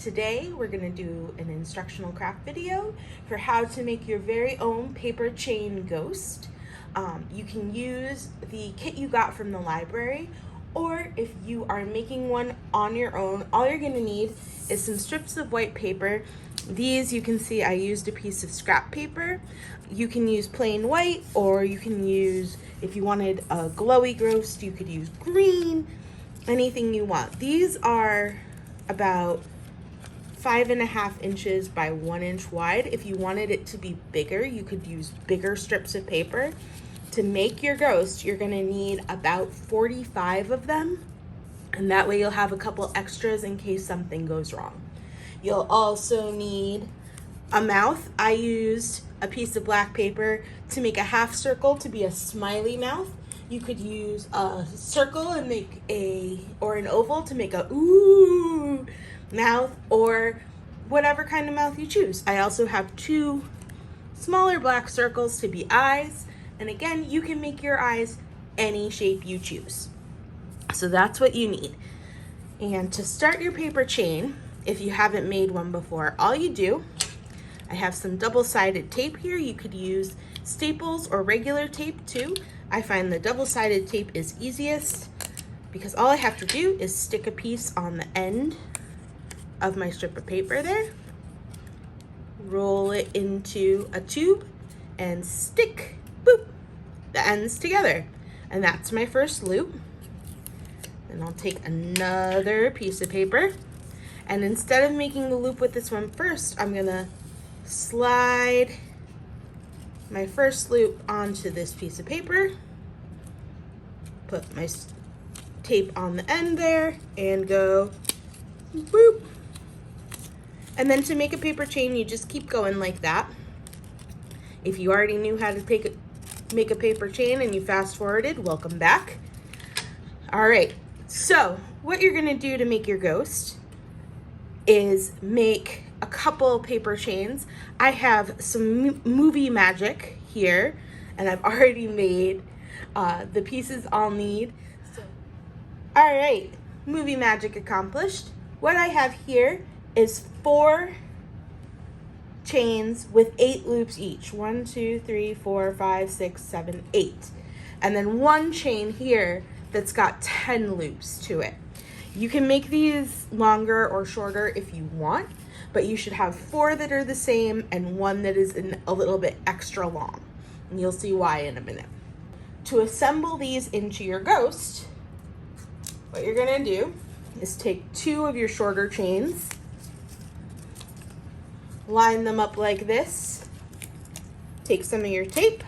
Today we're going to do an instructional craft video for how to make your very own paper chain ghost. You can use the kit you got from the library, or if you are making one on your own, all you're going to need is some strips of white paper. These, you can see I used a piece of scrap paper. You can use plain white, or you can use, if you wanted a glowy ghost, you could use green, anything you want. These are about 5.5 inches by 1 inch wide. If you wanted it to be bigger, you could use bigger strips of paper. To make your ghost, you're gonna need about 45 of them, and that way you'll have a couple extras in case something goes wrong. You'll also need a mouth. I used a piece of black paper to make a half circle to be a smiley mouth. You could use a circle and make or an oval to make a ooh mouth, or whatever kind of mouth you choose. I also have 2 smaller black circles to be eyes. And again, you can make your eyes any shape you choose. So that's what you need. And to start your paper chain, if you haven't made one before, all you do, I have some double-sided tape here. You could use staples or regular tape too. I find the double-sided tape is easiest because all I have to do is stick a piece on the end of my strip of paper there, roll it into a tube, and stick, boop, the ends together. And that's my first loop. And I'll take another piece of paper, and instead of making the loop with this one first, I'm gonna slide my first loop onto this piece of paper, put my tape on the end there, and go boop. And then to make a paper chain, you just keep going like that. If you already knew how to make a paper chain and you fast forwarded, welcome back. All right, so what you're gonna do to make your ghost is make a couple paper chains. I have some movie magic here, and I've already made the pieces I'll need. All right, movie magic accomplished. What I have here is 4 chains with 8 loops each. 1, 2, 3, 4, 5, 6, 7, 8. And then 1 chain here that's got 10 loops to it. You can make these longer or shorter if you want, but you should have 4 that are the same and 1 that is a little bit extra long. And you'll see why in a minute. To assemble these into your ghost, what you're gonna do is take 2 of your shorter chains, line them up like this, take some of your tape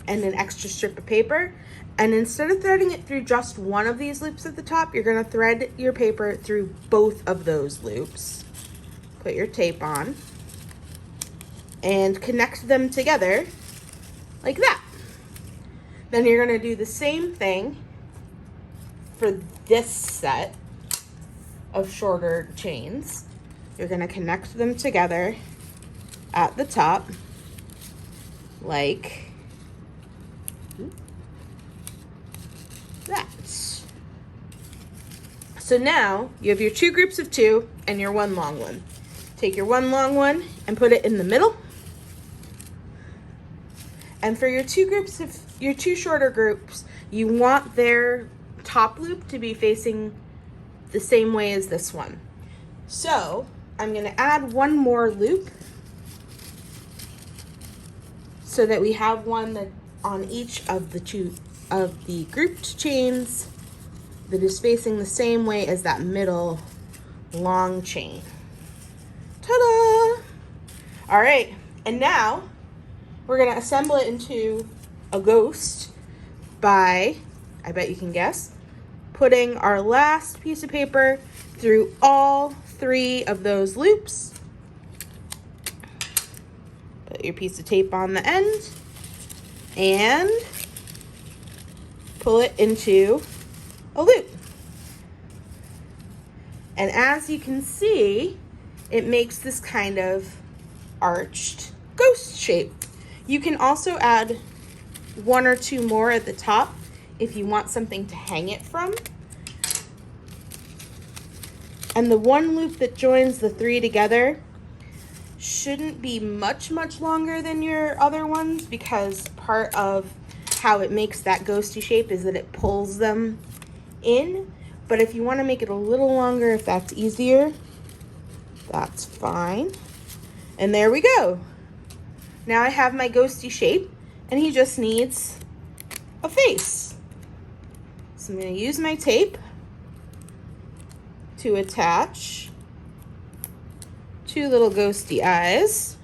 and an extra strip of paper, and instead of threading it through just one of these loops at the top, you're gonna thread your paper through both of those loops. Put your tape on and connect them together like that. Then you're gonna do the same thing for this set of shorter chains. You're gonna connect them together at the top like that. So now you have your 2 groups of 2 and your 1 long one. Take your 1 long one and put it in the middle. And for your 2 shorter groups, you want their top loop to be facing the same way as this one. So I'm gonna add 1 more loop so that we have one that on each of the 2 of the grouped chains that is facing the same way as that middle long chain. Ta-da! All right, and now we're gonna assemble it into a ghost by, I bet you can guess, putting our last piece of paper through all 3 of those loops. Put your piece of tape on the end and pull it into a loop. And as you can see, it makes this kind of arched ghost shape. You can also add 1 or 2 more at the top if you want something to hang it from. And the one loop that joins the 3 together shouldn't be much longer than your other ones, because part of how it makes that ghosty shape is that it pulls them in. But if you want to make it a little longer, if that's easier, that's fine. And there we go. Now I have my ghosty shape, and he just needs a face. So I'm going to use my tape to attach 2 little ghosty eyes.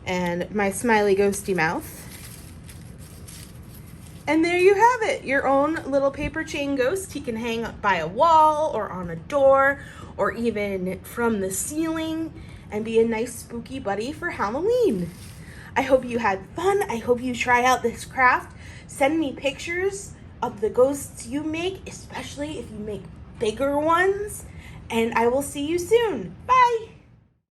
And my smiley ghosty mouth. And there you have it, your own little paper chain ghost. He can hang up by a wall or on a door or even from the ceiling and be a nice spooky buddy for Halloween. I hope you had fun. I hope you try out this craft. Send me pictures of the ghosts you make, especially if you make bigger ones. And I will see you soon. Bye.